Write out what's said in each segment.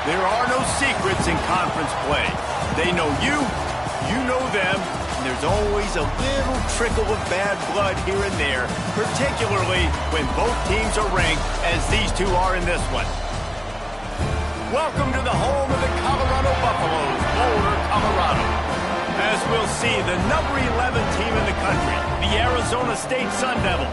There are no secrets in conference play. They know you, you know them, and there's always a little trickle of bad blood here and there, particularly when both teams are ranked as these two are in this one. Welcome to the home of the Colorado Buffaloes, Boulder, Colorado. As we'll see, the number 11 team in the country, the Arizona State Sun Devils,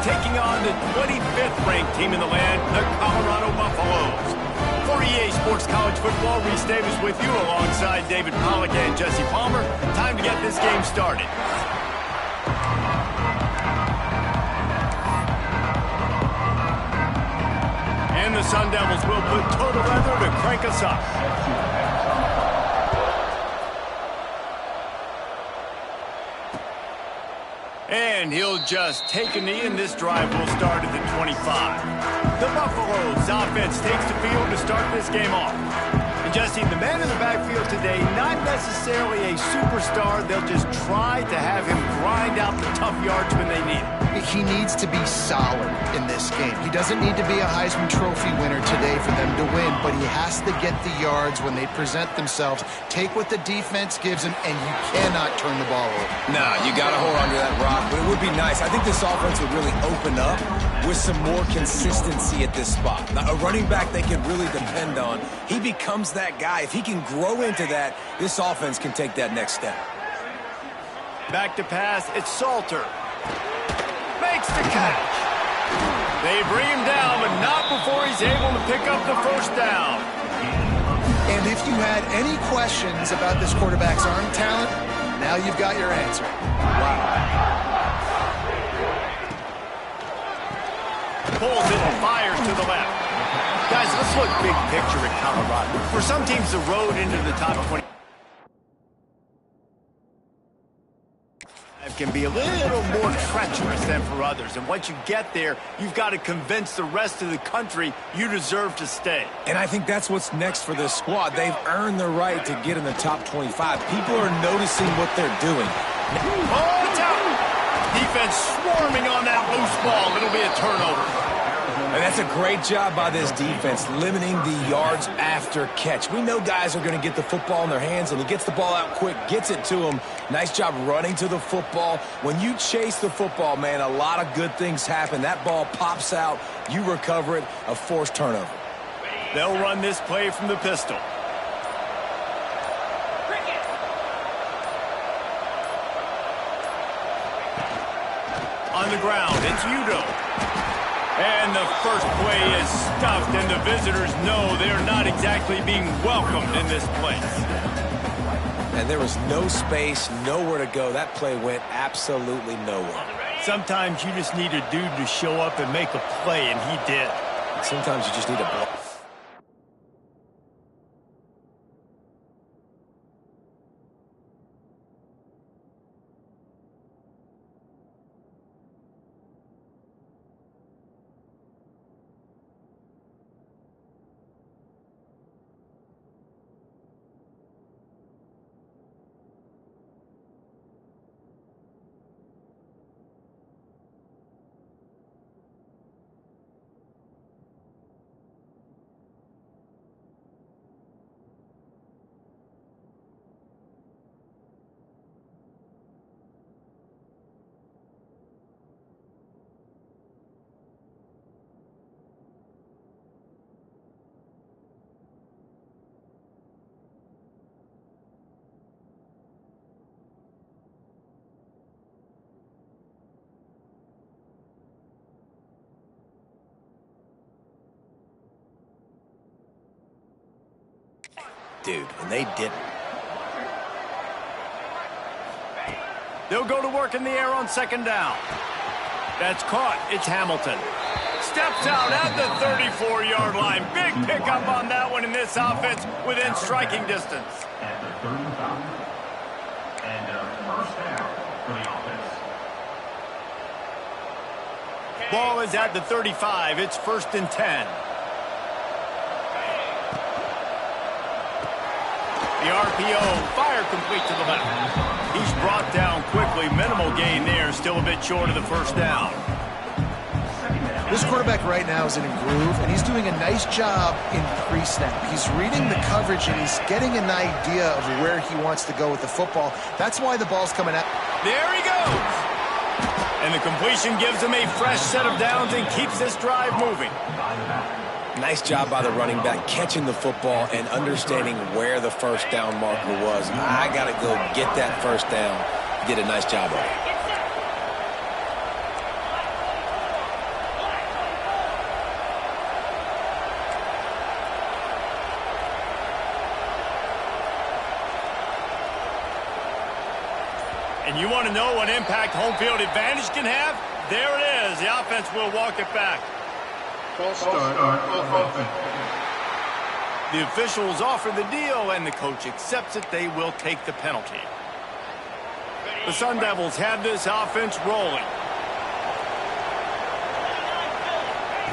taking on the 25th ranked team in the land, the Colorado Buffaloes. For EA Sports College Football, Reese Davis with you alongside David Pollack and Jesse Palmer. Time to get this game started. And the Sun Devils will put total leather to crank us up. And he'll just take a knee, and this drive will start at the 25. The Buffaloes offense takes the field to start this game off. And Jesse, the man in the backfield today, not necessarily a superstar. They'll just try to have him grind out the tough yards when they need it. He needs to be solid in this game. He doesn't need to be a Heisman Trophy winner today for them to win, but he has to get the yards when they present themselves. Take what the defense gives him, and you cannot turn the ball over. Nah, you got to hold on to that rock, but it would be nice. I think this offense would really open up with some more consistency at this spot. Now, a running back they can really depend on. He becomes that guy. If he can grow into that, this offense can take that next step. Back to pass, it's Salter. Makes the catch. They bring him down, but not before he's able to pick up the first down. And if you had any questions about this quarterback's arm talent, now you've got your answer. Wow. Pulls it and fires to the left. Guys, let's look big picture at Colorado. For some teams, the road into the top 20 can be a little more treacherous than for others. And once you get there, you've got to convince the rest of the country you deserve to stay. And I think that's what's next for this squad. They've earned the right to get in the top 25. People are noticing what they're doing. Oh, it's out! Defense swarming on that loose ball. It'll be a turnover. And that's a great job by this defense, limiting the yards after catch. We know guys are going to get the football in their hands, and he gets the ball out quick, gets it to him. Nice job running to the football. When you chase the football, man, a lot of good things happen. That ball pops out, you recover it, a forced turnover. They'll run this play from the pistol. On the ground, it's Udo. And the first play is stuffed, and the visitors know they're not exactly being welcomed in this place. And there was no space, nowhere to go. That play went absolutely nowhere. Sometimes you just need a dude to show up and make a play, and he did. Sometimes you just need a ball. Dude, and they didn't. They'll go to work in the air on second down. That's caught. It's Hamilton. Steps out at the 34-yard line. Big pickup on that one in this offense within striking distance. At the 35. And first down for the offense. Ball is at the 35. It's 1st and 10. The RPO, fire complete to the left. He's brought down quickly. Minimal gain there, still a bit short of the first down. This quarterback right now is in a groove, and he's doing a nice job in pre-snap. He's reading the coverage, and he's getting an idea of where he wants to go with the football. That's why the ball's coming out. There he goes. And the completion gives him a fresh set of downs and keeps this drive moving. Nice job by the running back catching the football and understanding where the first down marker was. I got to go get that first down. Did a nice job of it. And you want to know what impact home field advantage can have? There it is. The offense will walk it back. False start on offense. The officials offer the deal, and the coach accepts it. They will take the penalty. The Sun Devils have this offense rolling.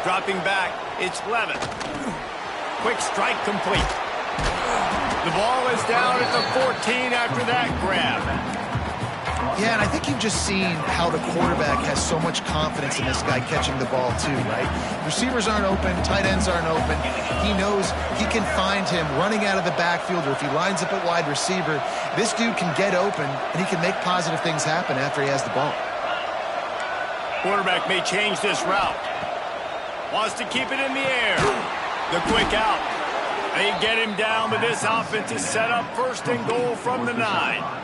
Dropping back, it's Levitt. Quick strike complete. The ball is down at the 14 after that grab. Yeah, and I think you've just seen how the quarterback has so much confidence in this guy catching the ball too, right? Receivers aren't open, tight ends aren't open. He knows he can find him running out of the backfield, or if he lines up at wide receiver, this dude can get open, and he can make positive things happen after he has the ball. Quarterback may change this route. Wants to keep it in the air. The quick out. They get him down, but this offense is set up first and goal from the 9.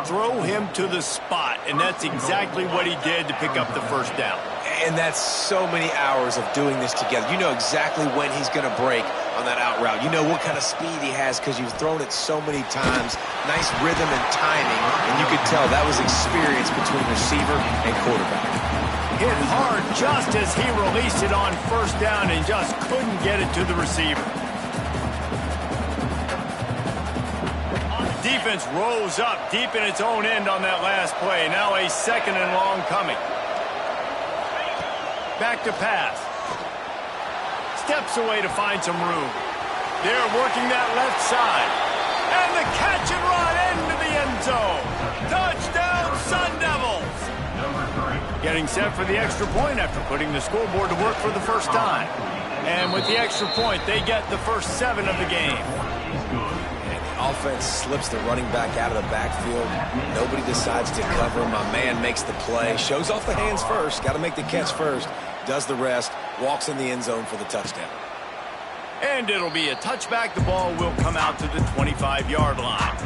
Throw him to the spot, and that's exactly what he did to pick up the first down. And that's so many hours of doing this together. You know exactly when he's going to break on that out route. You know what kind of speed he has because you've thrown it so many times. Nice rhythm and timing, and you could tell that was experience between receiver and quarterback. Hit hard just as he released it on first down and just couldn't get it to the receiver. Defense rose up deep in its own end on that last play. Now a second and long coming. Back to pass. Steps away to find some room. They're working that left side. And the catch and run into the end zone. Touchdown, Sun Devils. Getting set for the extra point after putting the scoreboard to work for the first time. And with the extra point, they get the first 7 of the game. Offense slips the running back out of the backfield. Nobody decides to cover him. My man makes the play. Shows off the hands first. Got to make the catch first. Does the rest. Walks in the end zone for the touchdown. And it'll be a touchback. The ball will come out to the 25-yard line.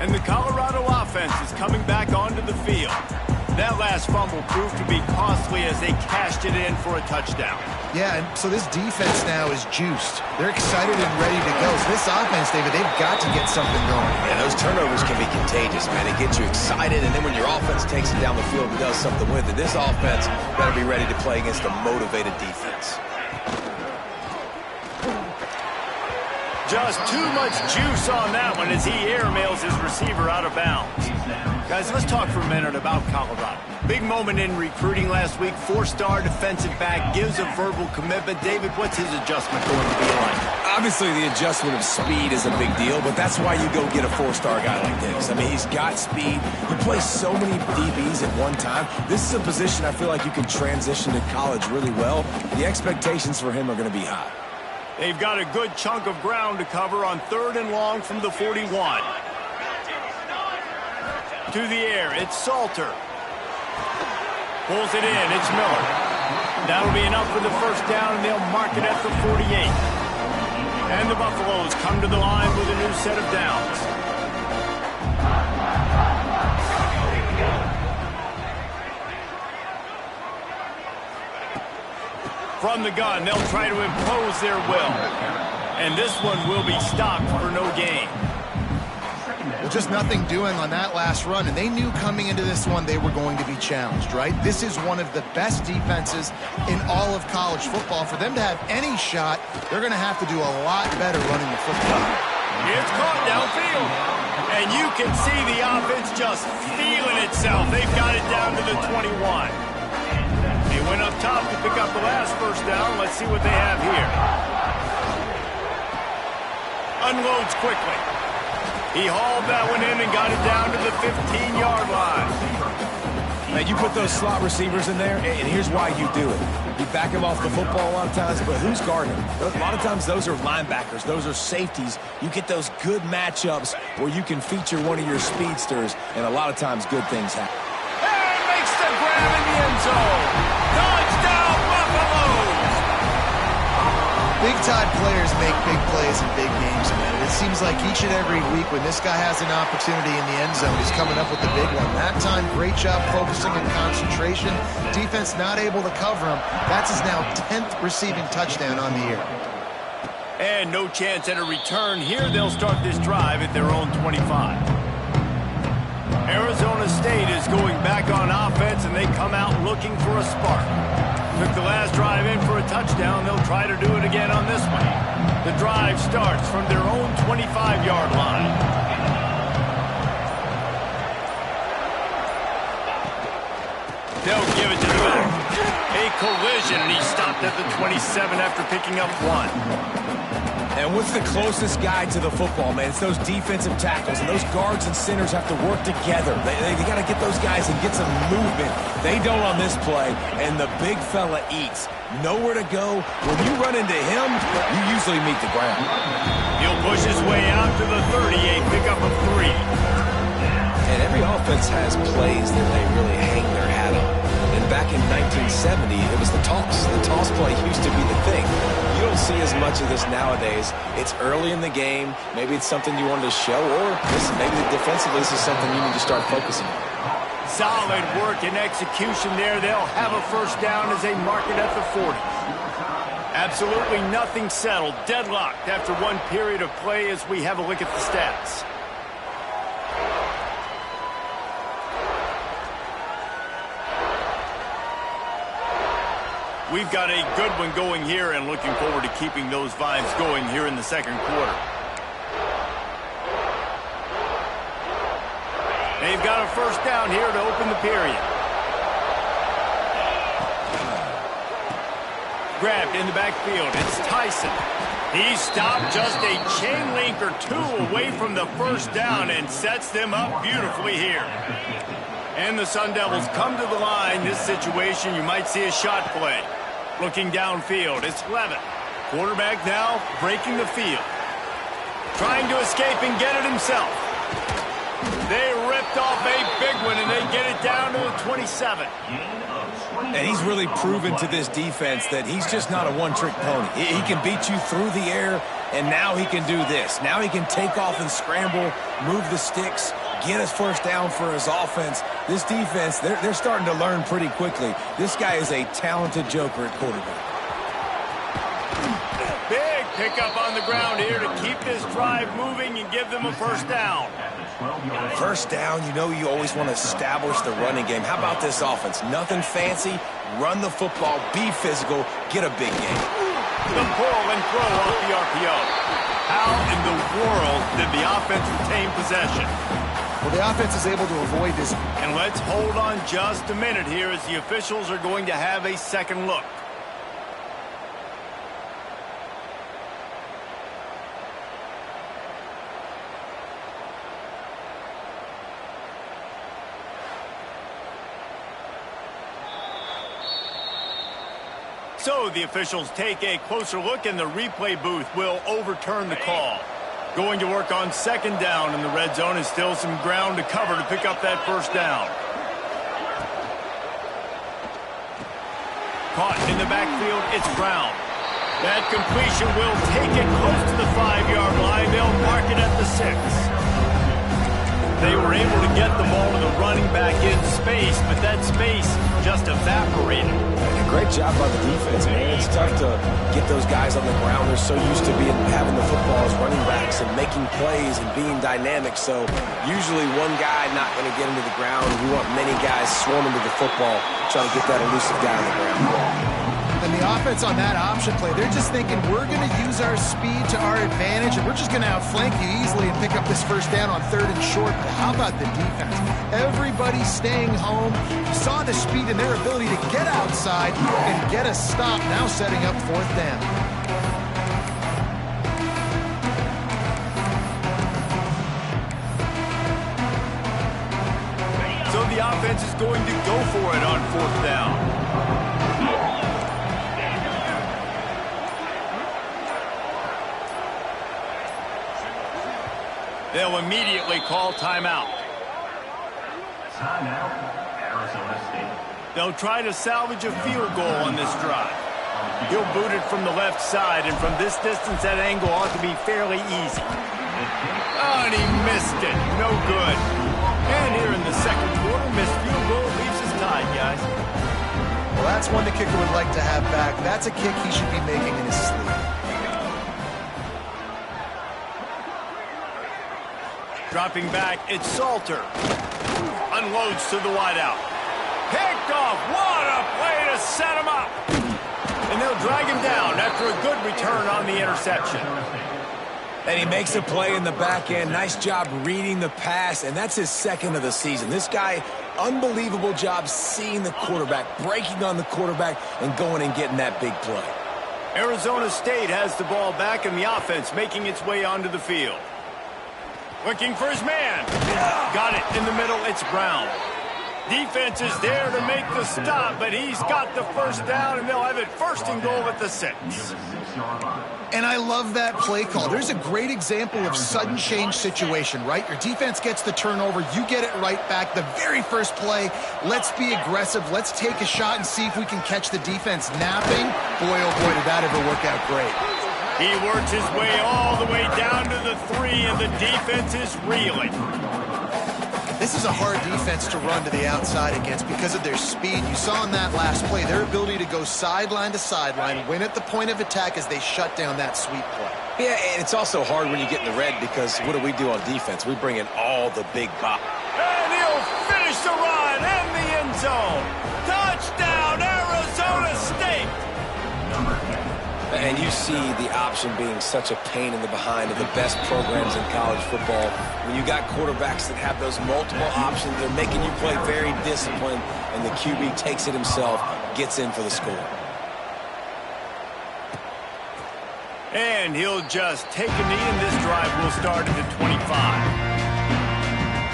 And the Colorado offense is coming back onto the field. That last fumble proved to be costly as they cashed it in for a touchdown. Yeah, and so this defense now is juiced. They're excited and ready to go. So this offense, David, they've got to get something going. Yeah, those turnovers can be contagious, man. It gets you excited, and then when your offense takes it down the field and does something with it, this offense better be ready to play against a motivated defense. Just too much juice on that one as he airmails his receiver out of bounds. Guys, let's talk for a minute about Colorado. Big moment in recruiting last week. 4-star defensive back gives a verbal commitment. David, what's his adjustment going to be like? Obviously, the adjustment of speed is a big deal, but that's why you go get a 4-star guy like this. I mean, he's got speed. He plays so many DBs at one time. This is a position I feel like you can transition to college really well. The expectations for him are going to be high. They've got a good chunk of ground to cover on 3rd and long from the 41. To the air, it's Salter. Pulls it in, it's Miller. That'll be enough for the first down, and they'll mark it at the 48. And the Buffaloes come to the line with a new set of downs. From the gun, they'll try to impose their will. And this one will be stopped for no gain. Well, just nothing doing on that last run, and they knew coming into this one they were going to be challenged, right? This is one of the best defenses in all of college football. For them to have any shot, they're going to have to do a lot better running the football. It's caught downfield. And you can see the offense just feeling itself. They've got it down to the 21. They went up top to pick up the last first down. Let's see what they have here. Unloads quickly. He hauled that one in and got it down to the 15-yard line. Man, you put those slot receivers in there, and here's why you do it. You back them off the football a lot of times, but who's guarding them? A lot of times those are linebackers. Those are safeties. You get those good matchups where you can feature one of your speedsters, and a lot of times good things happen. And makes the grab in the end zone. Touchdown, Buffaloes! Big-time players make big plays in big games, man. It seems like each and every week when this guy has an opportunity in the end zone, he's coming up with the big one. That time, great job focusing and concentration. Defense not able to cover him. That's his now 10th receiving touchdown on the year. And no chance at a return here. They'll start this drive at their own 25. Arizona State is going back on offense, and they come out looking for a spark. Took the last drive in for a touchdown. They'll try to do it again on this one. The drive starts from their own 25-yard line. They'll give it to the back. A collision, and he stopped at the 27 after picking up one. And what's the closest guy to the football, man? It's those defensive tackles, and those guards and centers have to work together. They got to get those guys and get some movement. They don't on this play, and the big fella eats. Nowhere to go. When you run into him, you usually meet the ground. He'll push his way out to the 38, pickup of 3. And every offense has plays that they really hang their hat on. And back in 1970, it was the toss. The toss play used to be the thing. You don't see as much of this nowadays. It's early in the game. Maybe it's something you wanted to show, or maybe defensively this is something you need to start focusing on. Solid work and execution there. They'll have a first down as they mark it at the 40. Absolutely nothing settled. Deadlocked after one period of play as we have a look at the stats. We've got a good one going here and looking forward to keeping those vibes going here in the second quarter. They've got a first down here to open the period. Grabbed in the backfield. It's Tyson. He stopped just a chain link or two away from the first down and sets them up beautifully here. And the Sun Devils come to the line. This situation, you might see a shot play. Looking downfield, it's Levitt. Quarterback now breaking the field. Trying to escape and get it himself. They ripped off a big one, and they get it down to the 27. And he's really proven to this defense that he's just not a one-trick pony. He can beat you through the air, and now he can do this. Now he can take off and scramble, move the sticks, get his first down for his offense. This defense, they're starting to learn pretty quickly. This guy is a talented joker at quarterback. Big pickup on the ground here to keep this drive moving and give them a first down. First down, you always want to establish the running game. How about this offense? Nothing fancy. Run the football, be physical, get a big game. The pull and throw off the RPO. How in the world did the offense retain possession? Well, the offense is able to avoid this. And let's hold on just a minute here as the officials are going to have a second look. So the officials take a closer look, and the replay booth will overturn the call. Going to work on second down in the red zone, and still some ground to cover to pick up that first down. Caught in the backfield, it's Brown. That completion will take it close to the 5-yard line. They'll mark it at the 6. They were able to get the ball to the running back in space, but that space just evaporated. Great job by the defense, man. It's tough to get those guys on the ground. They're so used to having the football as running backs and making plays and being dynamic. So usually one guy not going to get into the ground. We want many guys swarming to the football, trying to get that elusive guy on the ground. And the offense on that option play, they're just thinking we're going to use our speed to our advantage, and we're just going to outflank you easily and pick up this first down on 3rd and short. But how about the defense? Everybody staying home. You saw the speed and their ability to get outside and get a stop, now setting up 4th down. So the offense is going to go for it on 4th down. They'll immediately call timeout. Timeout, Arizona State. They'll try to salvage a field goal on this drive. He'll boot it from the left side, and from this distance, that angle ought to be fairly easy. Oh, and he missed it. No good. And here in the second quarter, missed field goal leaves us tied, guys. Well, that's one the kicker would like to have back. That's a kick he should be making in his sleep. Dropping back, it's Salter. Unloads to the wideout. Picked off. What a play to set him up. And they'll drag him down after a good return on the interception. And he makes a play in the back end. Nice job reading the pass, and that's his second of the season. This guy, unbelievable job seeing the quarterback, breaking on the quarterback, and going and getting that big play. Arizona State has the ball back in the offense, making its way onto the field. Looking for his man. Got it in the middle. It's Brown. Defense is there to make the stop, but he's got the first down, and they'll have it 1st and goal at the 6. And I love that play call. There's a great example of sudden change situation, right? Your defense gets the turnover. You get it right back. The very first play, let's be aggressive. Let's take a shot and see if we can catch the defense napping. Boy, oh boy, did that ever work out great. He works his way all the way down to the 3, and the defense is reeling. This is a hard defense to run to the outside against because of their speed. You saw in that last play their ability to go sideline to sideline, win at the point of attack as they shut down that sweep play. Yeah, and it's also hard when you get in the red because what do we do on defense? We bring in all the big bop. And he'll finish the run in the end zone. Touchdown, Arizona State. And you see the option being such a pain in the behind of the best programs in college football. When you got quarterbacks that have those multiple options, they're making you play very disciplined, and the QB takes it himself, gets in for the score. And he'll just take a knee, and this drive will start at the 25.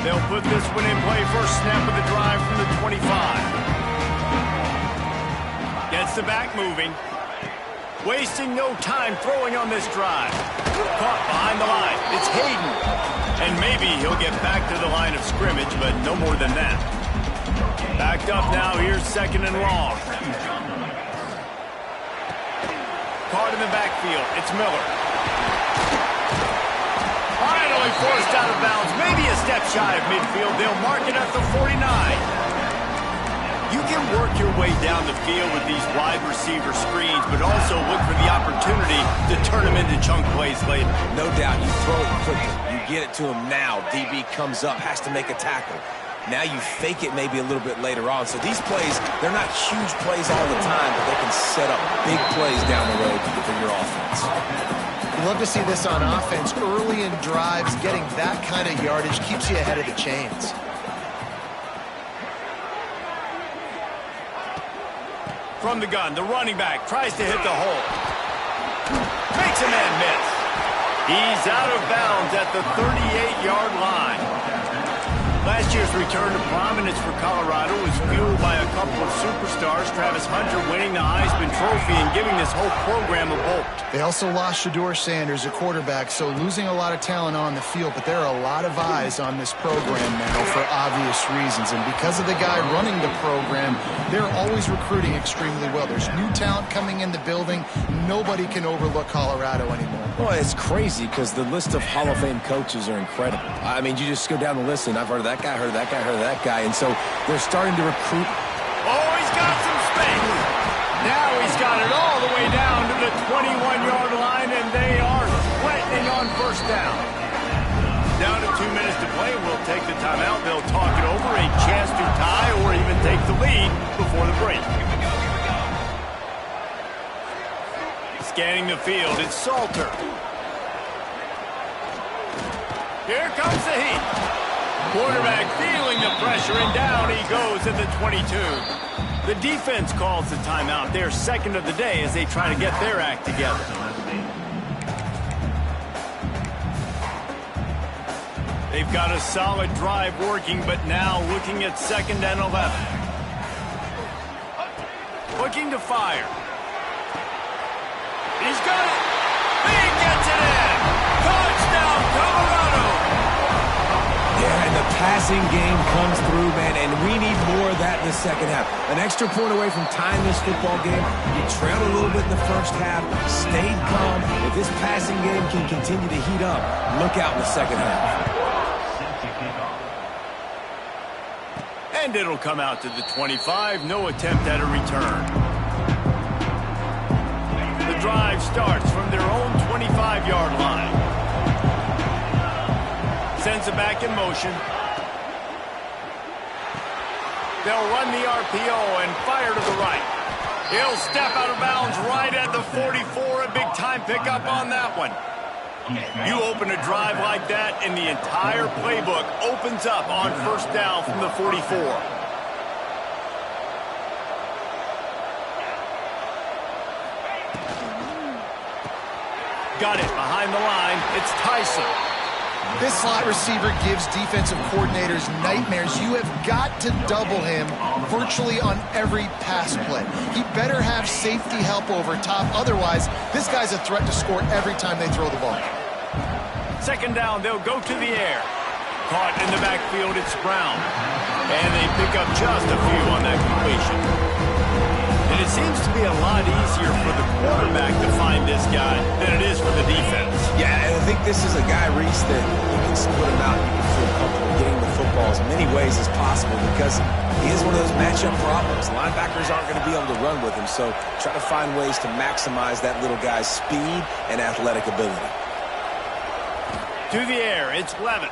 They'll put this one in play first snap of the drive from the 25. Gets the back moving. Wasting no time throwing on this drive. Caught behind the line. It's Hayden. And maybe he'll get back to the line of scrimmage, but no more than that. Backed up now. Here's 2nd and long. Caught in the backfield. It's Miller. Finally forced out of bounds. Maybe a step shy of midfield. They'll mark it at the 49. You can work your way down the field with these wide receiver screens, but also look for the opportunity to turn them into chunk plays later. No doubt, you throw it quickly. You get it to him now. DB comes up, has to make a tackle. Now you fake it maybe a little bit later on. So these plays, they're not huge plays all the time, but they can set up big plays down the road for your offense. You love to see this on offense. Early in drives, getting that kind of yardage keeps you ahead of the chains. From the gun, the running back tries to hit the hole. Makes a man miss. He's out of bounds at the 38-yard line. Last year's return to prominence for Colorado was fueled by a couple of superstars, Travis Hunter winning the Heisman Trophy and giving this whole program a bolt. They also lost Shedeur Sanders, a quarterback, so losing a lot of talent on the field, but there are a lot of eyes on this program now for obvious reasons. And because of the guy running the program, they're always recruiting extremely well. There's new talent coming in the building. Nobody can overlook Colorado anymore. Well, it's crazy because the list of Hall of Fame coaches are incredible. I mean, you just go down the list, and I've heard of that guy, heard of that guy, heard of that guy, and so they're starting to recruit. Oh, he's got some space. Now he's got it all the way down to the 21-yard line, and they are threatening on 1st down. Down to 2 minutes to play. We'll take the timeout. They'll talk it over, a chance to tie or even take the lead before the break. Scanning the field, it's Salter. Here comes the heat. Quarterback feeling the pressure, and down he goes at the 22. The defense calls the timeout. They're 2nd of the day as they try to get their act together. They've got a solid drive working, but now looking at 2nd and 11. Looking to fire. He's got it. He gets it in. Touchdown, Colorado. Yeah, and the passing game comes through, man, and we need more of that in the second half. An extra point away from tying this football game. You trailed a little bit in the first half, stayed calm. If this passing game can continue to heat up, look out in the second half. And it'll come out to the 25. No attempt at a return. The drive starts from their own 25-yard line. Sends it back in motion. They'll run the RPO and fire to the right. He'll step out of bounds right at the 44. A big-time pickup on that one. You open a drive like that, and the entire playbook opens up on 1st down from the 44. Got it behind the line. It's Tyson. This slot receiver gives defensive coordinators nightmares. You have got to double him virtually on every pass play. He better have safety help over top. Otherwise, this guy's a threat to score every time they throw the ball. 2nd down, they'll go to the air. Caught in the backfield, it's Brown. And they pick up just a few on that completion. And it seems to be a lot easier for the quarterback to find this guy than it is for the defense. Yeah, and I think this is a guy, Reese, that you can split him out. You can feel comfortable getting the football as many ways as possible because he is one of those matchup problems. Linebackers aren't going to be able to run with him, so try to find ways to maximize that little guy's speed and athletic ability. To the air, it's Levitt.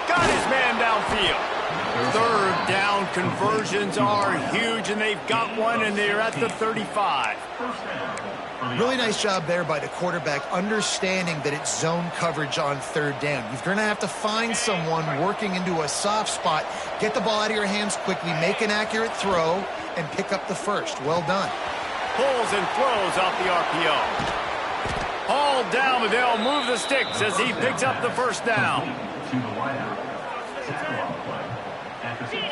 Got his man downfield. 3rd down conversions are huge, and they've got one, and they're at the 35. Really nice job there by the quarterback, understanding that it's zone coverage on 3rd down. You're going to have to find someone working into a soft spot, get the ball out of your hands quickly, make an accurate throw, and pick up the first. Well done. Pulls and throws off the RPO. All down, but they'll move the sticks as he picks up the 1st down.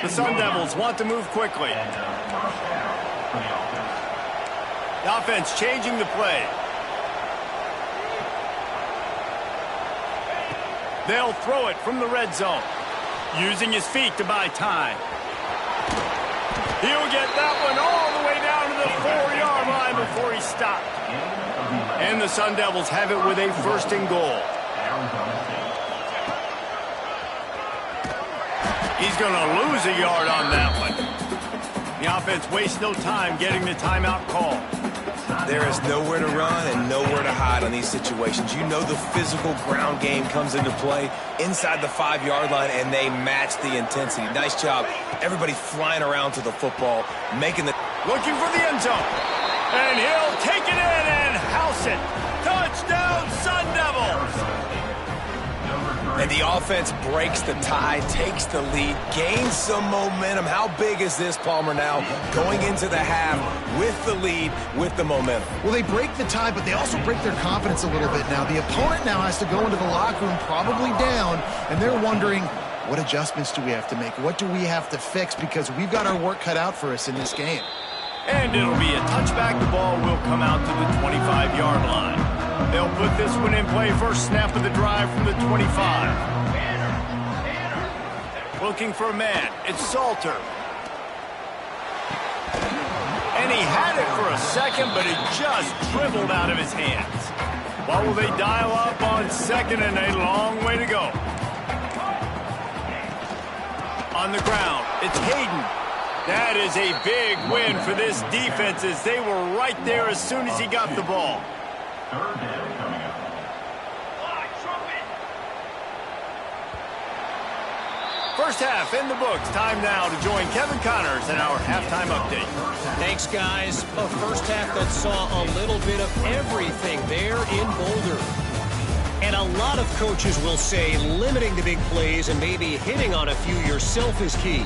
The Sun Devils want to move quickly. The offense changing the play. They'll throw it from the red zone, using his feet to buy time. He'll get that one all the way down to the 4-yard line before he stopped. And the Sun Devils have it with a 1st and goal. He's going to lose a yard on that one. The offense wastes no time getting the timeout call. There is nowhere to run and nowhere to hide on these situations. You know the physical ground game comes into play inside the 5-yard line, and they match the intensity. Nice job. Everybody flying around to the football, making the... Looking for the end zone. And he'll take it in and house it. Touchdown, Sun Devils. And the offense breaks the tie, takes the lead, gains some momentum. How big is this, Palmer, now going into the half with the lead, with the momentum? Well, they break the tie, but they also break their confidence a little bit now. The opponent now has to go into the locker room probably down, and they're wondering, what adjustments do we have to make? What do we have to fix? Because we've got our work cut out for us in this game. And it'll be a touchback. The ball will come out to the 25-yard line. They'll put this one in play. First snap of the drive from the 25. Looking for a man. It's Salter. And he had it for a second, but it just dribbled out of his hands. What will they dial up on 2nd and a long way to go? On the ground, it's Hayden. That is a big win for this defense as they were right there as soon as he got the ball. 3rd down coming up. First half in the books. Time now to join Kevin Connors in our halftime update. Thanks, guys. A first half that saw a little bit of everything there in Boulder. And a lot of coaches will say limiting the big plays and maybe hitting on a few yourself is key.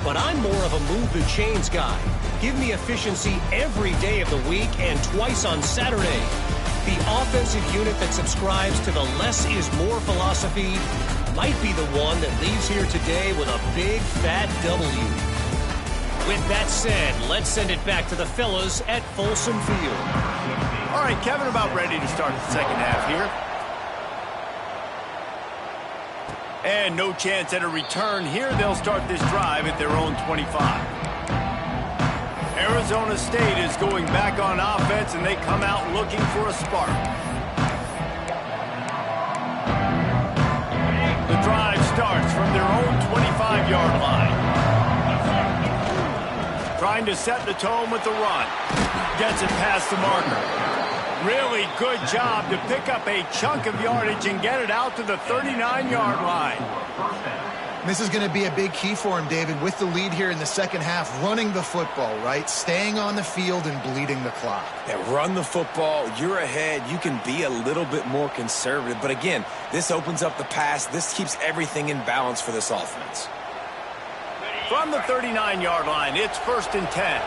But I'm more of a move the chains guy. Give me efficiency every day of the week and twice on Saturday. The offensive unit that subscribes to the less is more philosophy might be the one that leaves here today with a big, fat W. With that said, let's send it back to the fellas at Folsom Field. All right, Kevin, about ready to start the second half here. And no chance at a return here. They'll start this drive at their own 25. Arizona State is going back on offense, and they come out looking for a spark. The drive starts from their own 25-yard line. Trying to set the tone with the run. Gets it past the marker. Really good job to pick up a chunk of yardage and get it out to the 39-yard line. This is going to be a big key for him, David, with the lead here in the second half, running the football, right? Staying on the field and bleeding the clock. Yeah, run the football. You're ahead. You can be a little bit more conservative. But again, this opens up the pass. This keeps everything in balance for this offense. From the 39-yard line, it's 1st and 10.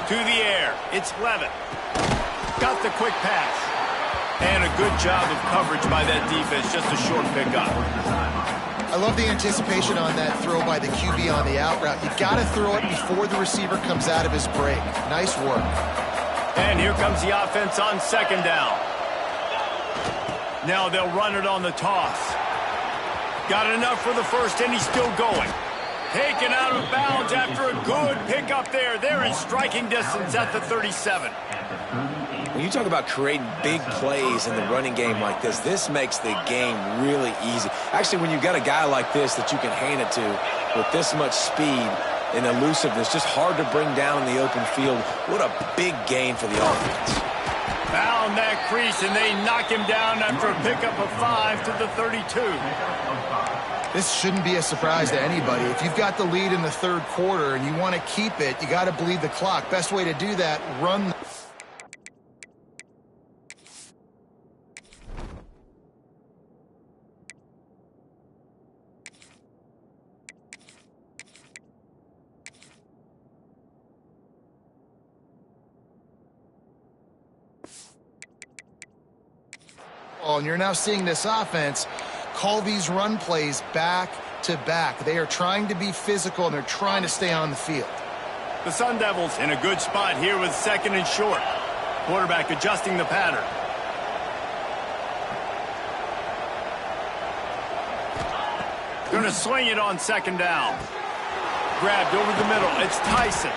To the air, it's Levitt. Got the quick pass. And a good job of coverage by that defense, just a short pickup. I love the anticipation on that throw by the QB on the out route. You got to throw it before the receiver comes out of his break. Nice work. And here comes the offense on second down. Now they'll run it on the toss. Got enough for the first, and he's still going. Taken out of bounds after a good pickup there. They're in striking distance at the 37. When you talk about creating big plays in the running game like this, this makes the game really easy. Actually, when you've got a guy like this that you can hand it to with this much speed and elusiveness, just hard to bring down in the open field. What a big gain for the offense. Found that crease, and they knock him down after a pickup of 5 to the 32. This shouldn't be a surprise to anybody. If you've got the lead in the third quarter and you want to keep it, you got to bleed the clock. Best way to do that, run. And you're now seeing this offense call these run plays back to back. They are trying to be physical, and they're trying to stay on the field. The Sun Devils in a good spot here with 2nd and short. Quarterback adjusting the pattern. Going to swing it on 2nd down. Grabbed over the middle. It's Tyson.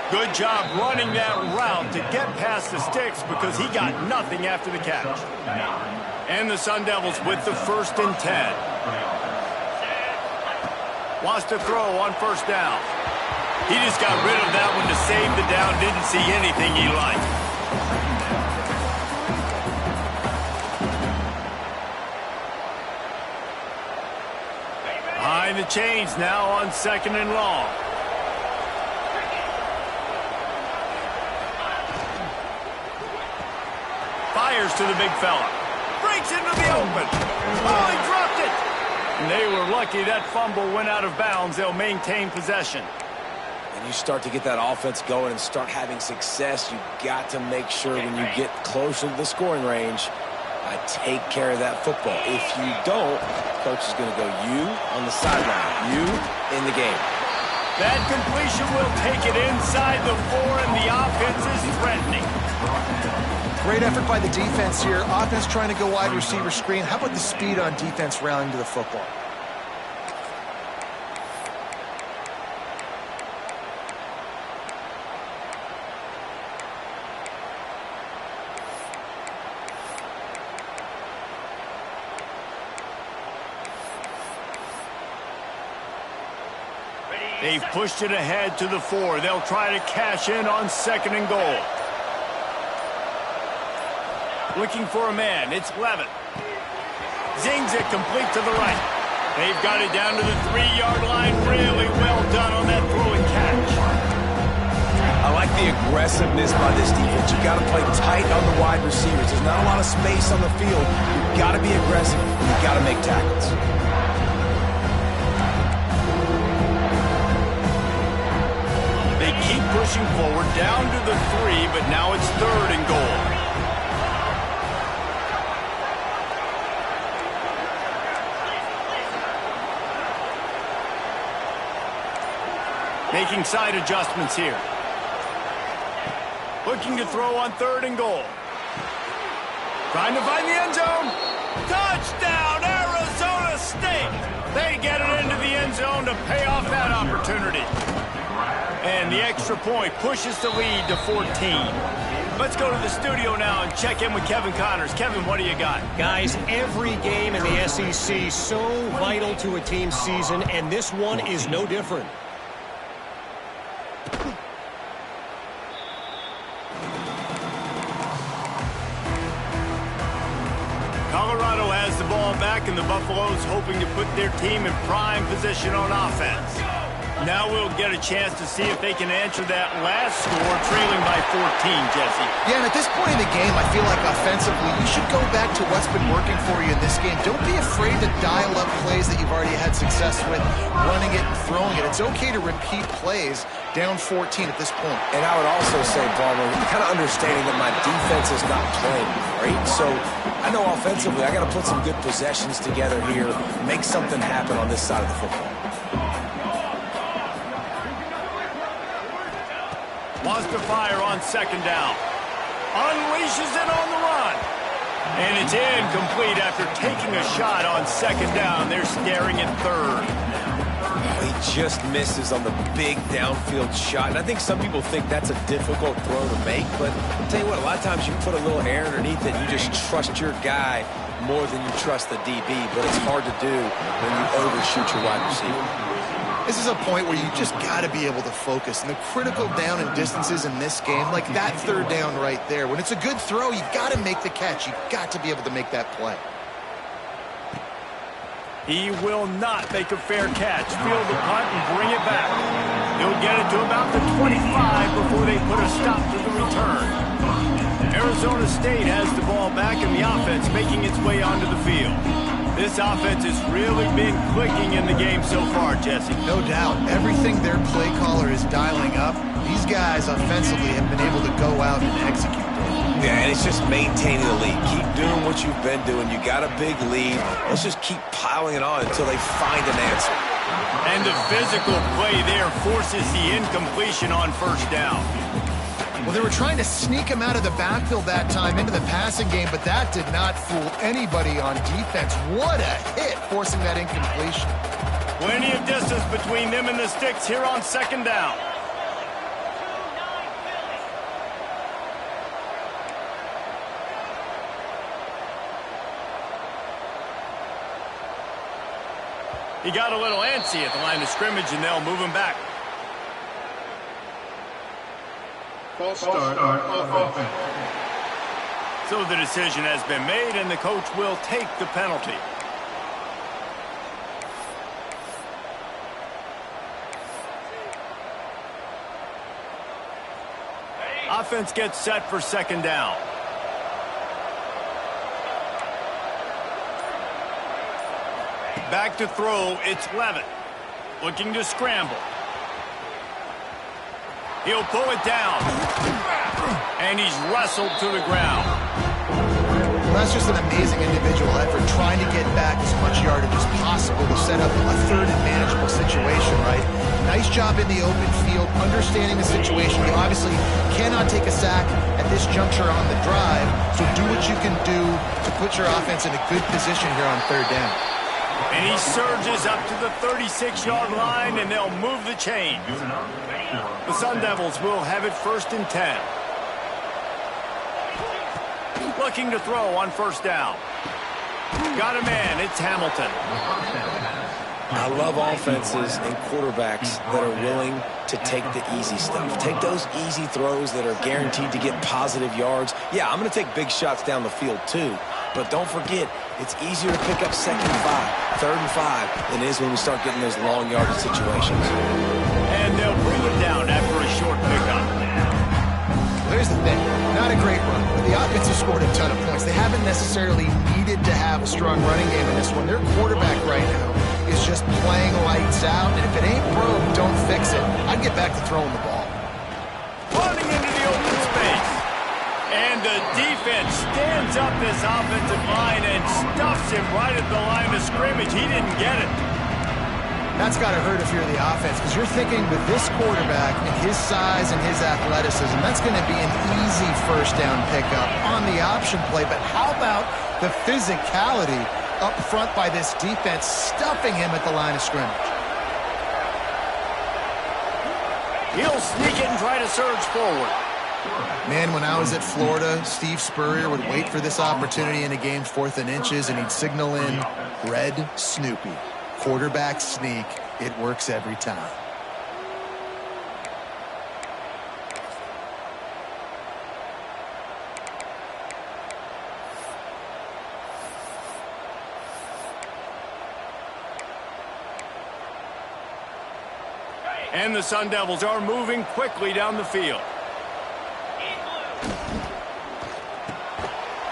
Good job running that route to get past the sticks because he got nothing after the catch. And the Sun Devils with the 1st and 10. Wants to throw on 1st down. He just got rid of that one to save the down. Didn't see anything he liked. Behind the chains now on 2nd and long. Fires to the big fella. Breaks into the open. Oh, he dropped it. And they were lucky that fumble went out of bounds. They'll maintain possession. And you start to get that offense going and start having success, you've got to make sure when you get closer to the scoring range, take care of that football. If you don't, coach is going to go you on the sideline, you in the game. That completion will take it inside the 4, and the offense is threatening. Great effort by the defense here. Offense trying to go wide receiver screen. How about the speed on defense rallying to the football? They've pushed it ahead to the 4. They'll try to cash in on 2nd and goal. Looking for a man. It's Levitt. Zings it complete to the right. They've got it down to the 3-yard line. Really well done on that throw and catch. I like the aggressiveness by this defense. You've got to play tight on the wide receivers. There's not a lot of space on the field. You've got to be aggressive. You've got to make tackles. They keep pushing forward down to the 3, but now it's 3rd and goal. making side adjustments here. Looking to throw on 3rd and goal. Trying to find the end zone. Touchdown, Arizona State! They get it into the end zone to pay off that opportunity. And the extra point pushes the lead to 14. Let's go to the studio now and check in with Kevin Connors. Kevin, what do you got? Guys, every game in the SEC so vital to a team's season, and this one is no different. Colorado has the ball back, and the Buffaloes hoping to put their team in prime position on offense. Now we'll get a chance to see if they can answer that last score, trailing by 14, Jesse. Yeah, and at this point in the game, I feel like offensively, you should go back to what's been working for you in this game. Don't be afraid to dial up plays that you've already had success with, running it and throwing it. It's okay to repeat plays down 14 at this point. And I would also say, Palmer, kind of understanding that my defense is not playing great. So I know offensively I got to put some good possessions together here, make something happen on this side of the football. Wants to fire on 2nd down. Unleashes it on the run. And it's incomplete after taking a shot on 2nd down. They're staring at 3rd. He just misses on the big downfield shot. And I think some people think that's a difficult throw to make. But I'll tell you what, a lot of times you put a little air underneath it. You just trust your guy more than you trust the DB. But it's hard to do when you overshoot your wide receiver. This is a point where you just got to be able to focus. And the critical down and distances in this game, like that 3rd down right there, when it's a good throw, you got to make the catch. You've got to be able to make that play. He will not make a fair catch. Field the punt and bring it back. He'll get it to about the 25 before they put a stop to the return. Arizona State has the ball back and the offense making its way onto the field. This offense has really been clicking in the game so far, Jesse. No doubt. Everything their play caller is dialing up, these guys offensively have been able to go out and execute. Yeah, and it's just maintaining the lead. Keep doing what you've been doing. You got a big lead. Let's just keep piling it on until they find an answer. And the physical play there forces the incompletion on 1st down. Well, they were trying to sneak him out of the backfield that time into the passing game, but that did not fool anybody on defense. What a hit, forcing that incompletion. Plenty of distance between them and the sticks here on 2nd down. He got a little antsy at the line of scrimmage, and they'll move him back. False start on offense. So the decision has been made, and the coach will take the penalty. Offense gets set for 2nd down. Back to throw, it's Levitt. Looking to scramble. He'll pull it down. And he's wrestled to the ground. Well, that's just an amazing individual effort, trying to get back as much yardage as possible to set up a 3rd and manageable situation, right? Nice job in the open field, understanding the situation. You obviously cannot take a sack at this juncture on the drive, so do what you can do to put your offense in a good position here on 3rd down. And he surges up to the 36-yard line, and they'll move the chain. The Sun Devils will have it 1st and 10. Looking to throw on 1st down. Got a man, it's Hamilton. I love offenses and quarterbacks that are willing to take the easy stuff. Take those easy throws that are guaranteed to get positive yards. Yeah, I'm going to take big shots down the field too. But don't forget, it's easier to pick up 2nd and 5, 3rd and 5 than it is when we start getting those long yardage situations. And they'll bring it down after a short pickup. There's the thing. Not a great run, but the offense has scored a ton of points. They haven't necessarily needed to have a strong running game in this one. Their quarterback right now is just playing lights out, and if it ain't broke, don't fix it. I'd get back to throwing the ball. Running into the open space. And the defense stands up this offensive line and stuffs him right at the line of scrimmage. He didn't get it. That's got to hurt if you're the offense, because you're thinking with this quarterback and his size and his athleticism, that's going to be an easy first down pickup on the option play. But how about the physicality up front by this defense, stuffing him at the line of scrimmage? He'll sneak it and try to surge forward. Man, when I was at Florida, Steve Spurrier would wait for this opportunity in a game 4th and inches, and he'd signal in Red Snoopy. Quarterback sneak. It works every time. And the Sun Devils are moving quickly down the field.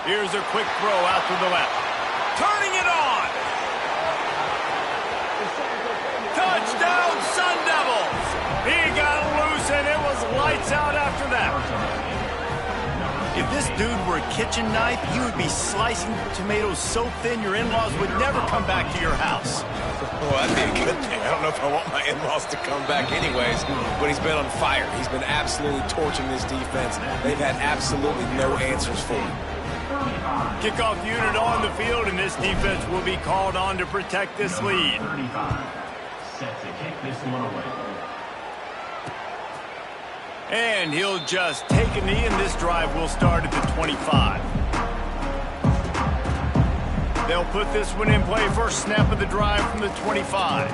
Here's a quick throw out to the left. Turning it on. Touchdown, Sun Devils. He got loose, and it was lights out after that. If this dude were a kitchen knife, he would be slicing tomatoes so thin your in-laws would never come back to your house. Well, that'd be a good thing. I don't know if I want my in-laws to come back anyways, but he's been on fire. He's been absolutely torching this defense. They've had absolutely no answers for him. Kickoff unit on the field, and this defense will be called on to protect this lead. 35. Set to kick this one away. And he'll just take a knee, and this drive will start at the 25. They'll put this one in play. First snap of the drive from the 25.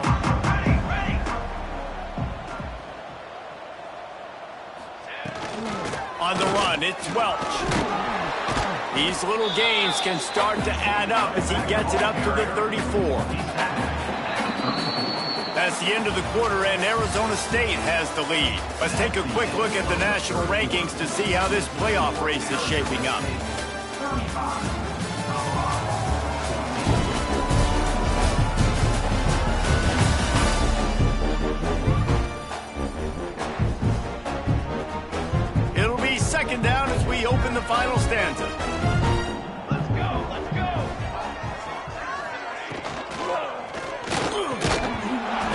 On the run, it's Welch. These little gains can start to add up as he gets it up to the 34. That's the end of the quarter, and Arizona State has the lead. Let's take a quick look at the national rankings to see how this playoff race is shaping up. It'll be second down as we open the final stanza.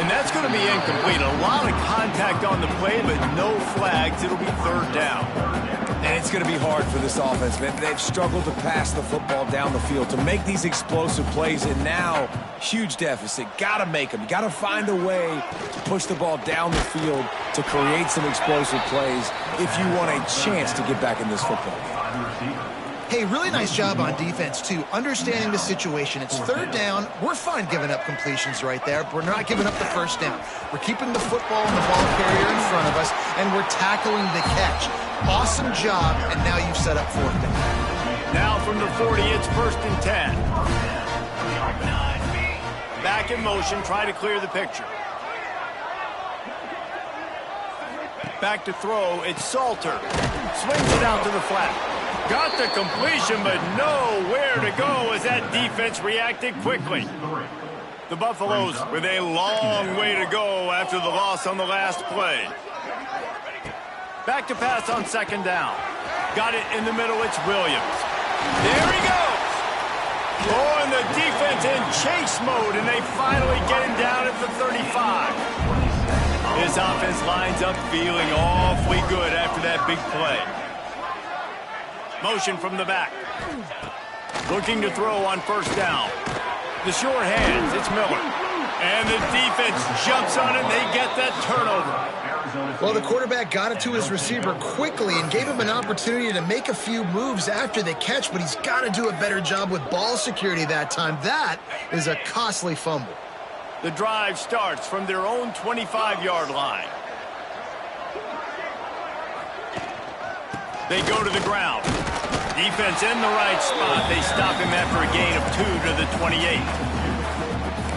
And that's going to be incomplete. A lot of contact on the play, but no flags. It'll be third down. And it's going to be hard for this offense, man. They've struggled to pass the football down the field, to make these explosive plays, and now, huge deficit. Got to make them. Got to find a way to push the ball down the field to create some explosive plays if you want a chance to get back in this football game. Hey, really nice job on defense, too, understanding the situation. It's third down. We're fine giving up completions right there, but we're not giving up the first down. We're keeping the football and the ball carrier in front of us, and we're tackling the catch. Awesome job, and now you've set up fourth down. Now from the 40, it's first and 10. Back in motion, try to clear the picture. Back to throw, it's Salter. Swings it out to the flat. Got the completion, but nowhere to go as that defense reacted quickly. The Buffaloes with a long way to go after the loss on the last play. Back to pass on second down. Got it in the middle, it's Williams. There he goes. Oh, and the defense in chase mode, and they finally get him down at the 35. This offense lines up feeling awfully good after that big play. Motion from the back. Looking to throw on first down. The short hands, it's Miller. And the defense jumps on it, and they get that turnover. Well, the quarterback got it to his receiver quickly and gave him an opportunity to make a few moves after the catch, but he's got to do a better job with ball security that time. That is a costly fumble. The drive starts from their own 25-yard line. They go to the ground. Defense in the right spot. They stop him after a gain of 2 to the 28.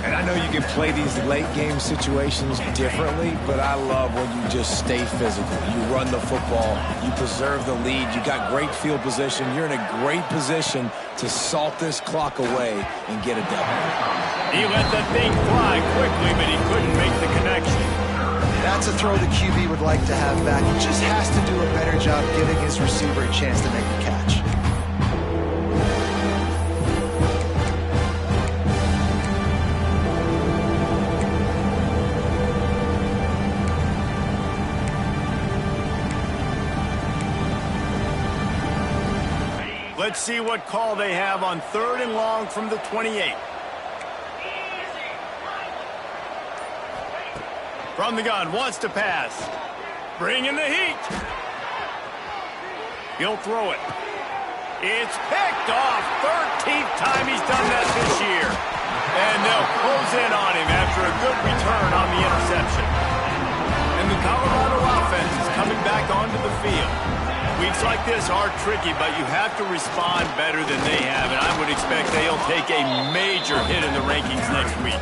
And I know you can play these late game situations differently, but I love when you just stay physical. You run the football, you preserve the lead, you got great field position. You're in a great position to salt this clock away and get a W. He let that thing fly quickly, but he couldn't make the connection. That's a throw the QB would like to have back. He just has to do a better job giving his receiver a chance to make the catch. Let's see what call they have on 3rd and long from the 28. From the gun, wants to pass. Bringing the heat. He'll throw it. It's picked off. 13th time he's done that this year. And they'll close in on him after a good return on the interception. And the Colorado offense is coming back onto the field. Weeks like this are tricky, but you have to respond better than they have, and I would expect they'll take a major hit in the rankings next week.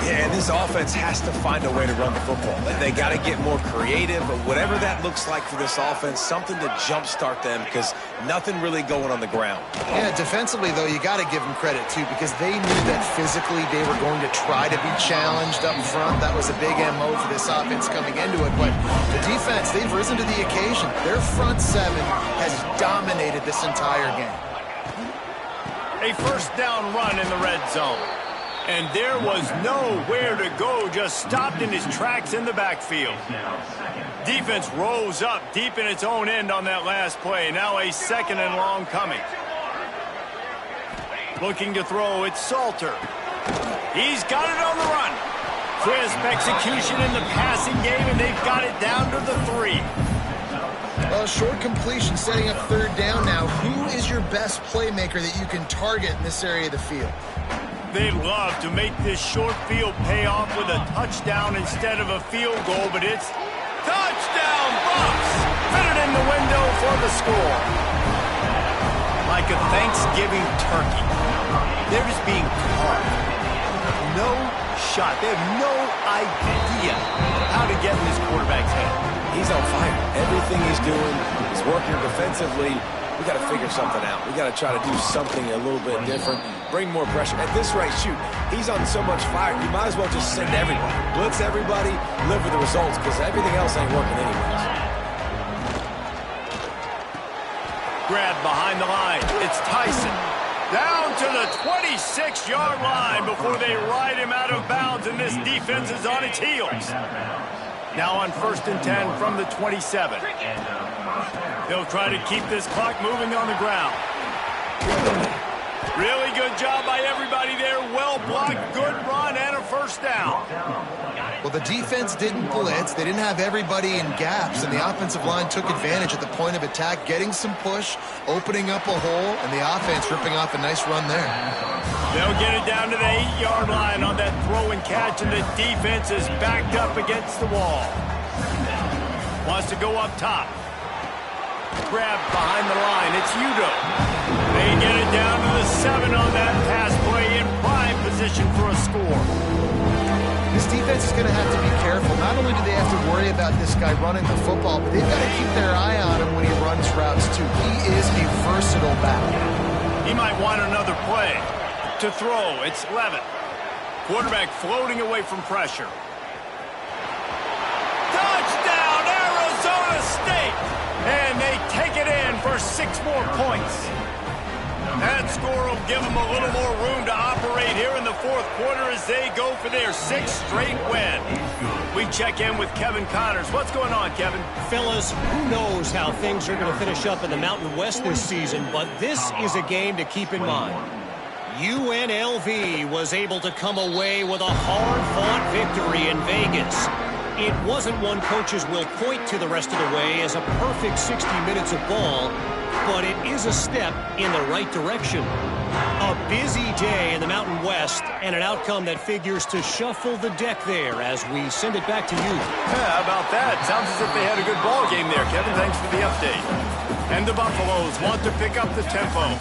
Yeah, and this offense has to find a way to run the football. They got to get more creative, but whatever that looks like for this offense, something to jumpstart them because nothing really going on the ground. Yeah, defensively, though, you got to give them credit, too, because they knew that physically they were going to try to be challenged up front. That was a big MO for this offense coming into it, but the defense, they've risen to the occasion. Their front seven has dominated this entire game. A first down run in the red zone. And there was nowhere to go, just stopped in his tracks in the backfield. Defense rose up deep in its own end on that last play. Now a 2nd and long coming. Looking to throw, it's Salter. He's got it on the run. Crisp execution in the passing game, and they've got it down to the 3. Well, short completion setting up 3rd down now. Who is your best playmaker that you can target in this area of the field? They'd love to make this short field pay off with a touchdown instead of a field goal, but it's touchdown Bucs! Fit it in the window for the score. Like a Thanksgiving turkey. They're just being carved. No shot. They have no idea how to get in this quarterback's head. He's on fire. Everything he's doing is working defensively. We got to figure something out. We got to try to do something a little bit different. Bring more pressure. At this rate, shoot, he's on so much fire, you might as well just send everybody. Blitz everybody, live with the results, because everything else ain't working anyways. Grab behind the line. It's Tyson. Down to the 26-yard line before they ride him out of bounds, and this defense is on its heels. Now on 1st and 10 from the 27. They'll try to keep this clock moving on the ground. Really good job by everybody there. Well blocked, good run, and a first down. Well, the defense didn't blitz. They didn't have everybody in gaps, and the offensive line took advantage at the point of attack, getting some push, opening up a hole, and the offense ripping off a nice run there. They'll get it down to the 8-yard line on that throw and catch, and the defense is backed up against the wall. Wants to go up top. Grab behind the line. It's Udo. They get it down to the 7 on that pass play in prime position for a score. This defense is going to have to be careful. Not only do they have to worry about this guy running the football, but they've got to keep their eye on him when he runs routes, too. He is a versatile back. He might want another play. To throw, it's Levitt. Quarterback floating away from pressure. Touchdown, Arizona State! And they take it in for 6 more points. That score will give them a little more room to operate here in the 4th quarter as they go for their 6th straight win. We check in with Kevin Connors. What's going on, Kevin? Fellas, who knows how things are going to finish up in the Mountain West this season, but this is a game to keep in mind. UNLV was able to come away with a hard-fought victory in Vegas. It wasn't one coaches will point to the rest of the way as a perfect 60 minutes of ball, but it is a step in the right direction. A busy day in the Mountain West and an outcome that figures to shuffle the deck there as we send it back to you. Yeah, how about that? Sounds as if they had a good ball game there, Kevin. Thanks for the update. And the Buffaloes want to pick up the tempo.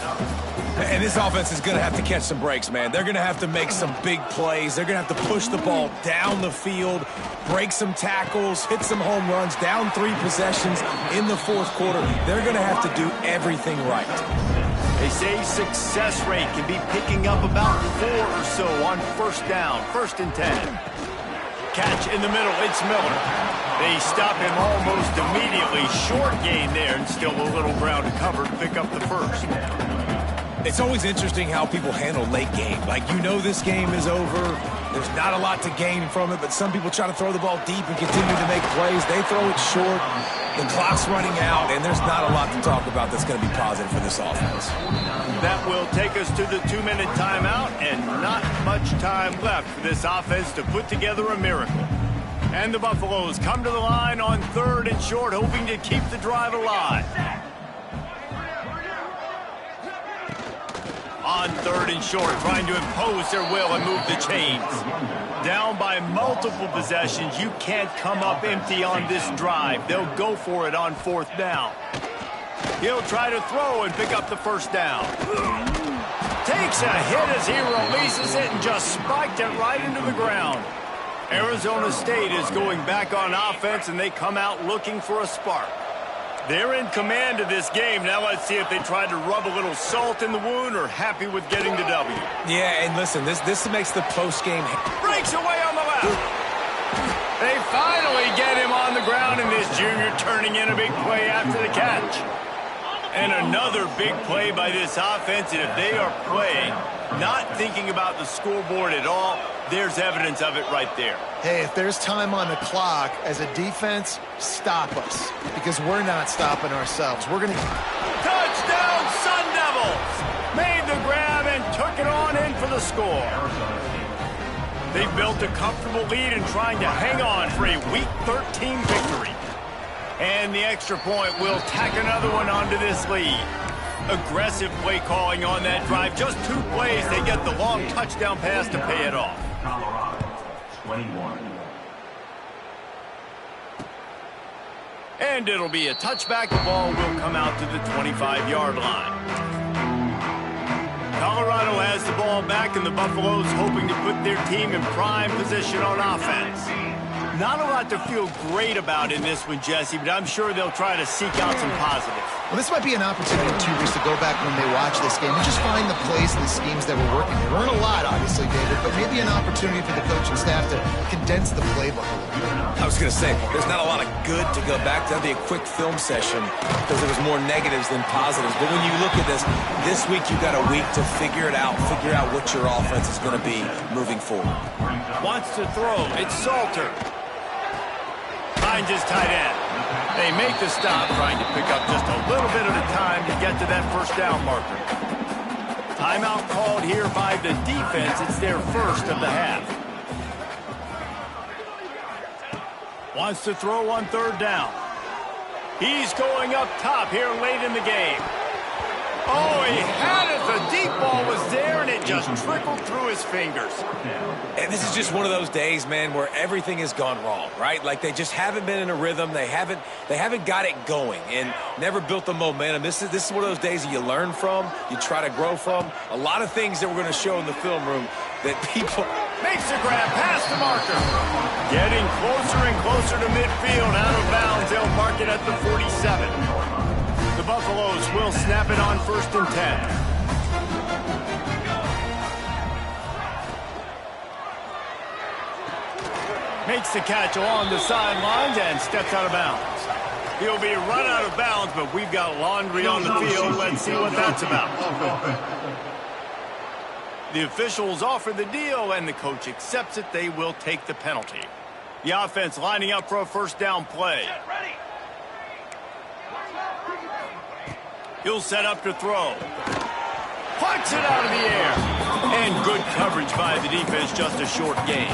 And this offense is going to have to catch some breaks, man. They're going to have to make some big plays. They're going to have to push the ball down the field, break some tackles, hit some home runs, down 3 possessions in the 4th quarter. They're going to have to do everything right. They say success rate can be picking up about 4 or so on 1st down, 1st and 10. Catch in the middle, it's Miller. They stop him almost immediately. Short gain there, and still a little ground to cover to pick up the 1st. It's always interesting how people handle late game. Like, you know this game is over. There's not a lot to gain from it, but some people try to throw the ball deep and continue to make plays. They throw it short. The clock's running out, and there's not a lot to talk about that's going to be positive for this offense. That will take us to the 2-minute timeout, and not much time left for this offense to put together a miracle. And the Buffaloes come to the line on 3rd and short, hoping to keep the drive alive. On 3rd and short, trying to impose their will and move the chains. Down by multiple possessions, you can't come up empty on this drive. They'll go for it on 4th down. He'll try to throw and pick up the first down. Takes a hit as he releases it and just spiked it right into the ground. Arizona State is going back on offense, and they come out looking for a spark. They're in command of this game. Now let's see if they try to rub a little salt in the wound or happy with getting the W. Yeah, and listen, this makes the post-game... Breaks away on the left. They finally get him on the ground, and this junior turning in a big play after the catch. And another big play by this offense, and if they are playing, not thinking about the scoreboard at all, there's evidence of it right there. Hey, if there's time on the clock, as a defense, stop us. Because we're not stopping ourselves. We're going to... Touchdown, Sun Devils! Made the grab and took it on in for the score. They built a comfortable lead and trying to hang on for a Week 13 victory. And the extra point will tack another one onto this lead. Aggressive play calling on that drive. Just 2 plays, they get the long touchdown pass to pay it off. Colorado, 21. And it'll be a touchback. The ball will come out to the 25-yard line. Colorado has the ball back, and the Buffaloes hoping to put their team in prime position on offense. Not a lot to feel great about in this one, Jesse, but I'm sure they'll try to seek out some positives. Well, this might be an opportunity in 2 weeks to go back when they watch this game and just find the plays and the schemes that were working. There weren't a lot, obviously, David, but maybe an opportunity for the coaching staff to condense the playbook a little bit. I was going to say, there's not a lot of good to go back to. That'd be a quick film session because there was more negatives than positives. But when you look at this week you've got a week to figure it out, figure out what your offense is going to be moving forward. Wants to throw. It's Salter. Finds his tight end. They make the stop, trying to pick up just a little bit at a time to get to that first down marker. Timeout called here by the defense. It's their first of the half. Wants to throw on 3rd down. He's going up top here late in the game. Oh, he had it. The deep ball was there, and it just trickled through his fingers. And this is just one of those days, man, where everything has gone wrong, right? Like they just haven't been in a rhythm. They haven't got it going and never built the momentum. This is one of those days that you learn from, you try to grow from. A lot of things that we're going to show in the film room that people... Makes the grab past the marker. Getting closer and closer to midfield. Out of bounds. They'll mark it at the 47. The Buffaloes will snap it on 1st and 10. Makes the catch along the sidelines and steps out of bounds. He'll be run out of bounds, but we've got laundry on the field. Let's see what that's about. The officials offer the deal, and the coach accepts it. They will take the penalty. The offense lining up for a first down play. He'll set up to throw. Puts it out of the air. And good coverage by the defense, just a short gain.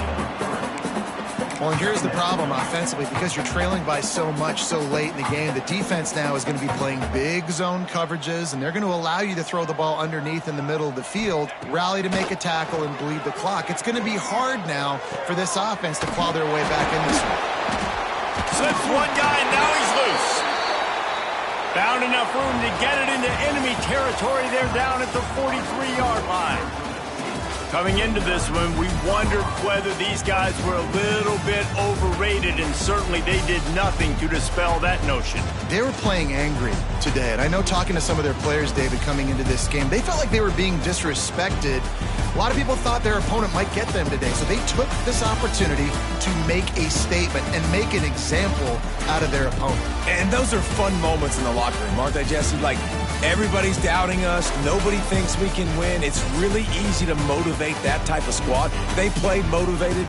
Well, and here's the problem offensively. Because you're trailing by so much so late in the game, the defense now is going to be playing big zone coverages, and they're going to allow you to throw the ball underneath in the middle of the field, rally to make a tackle, and bleed the clock. It's going to be hard now for this offense to claw their way back in this one. Slips one guy, and now he's loose. Found enough room to get it into enemy territory. They're down at the 43-yard line. Coming into this one, we wondered whether these guys were a little bit overrated, and certainly they did nothing to dispel that notion. They were playing angry today, and I know talking to some of their players, David, coming into this game, they felt like they were being disrespected. A lot of people thought their opponent might get them today, so they took this opportunity to make a statement and make an example out of their opponent. And those are fun moments in the locker room, aren't they, Jesse? Like, everybody's doubting us. Nobody thinks we can win. It's really easy to motivate that type of squad. They played motivated.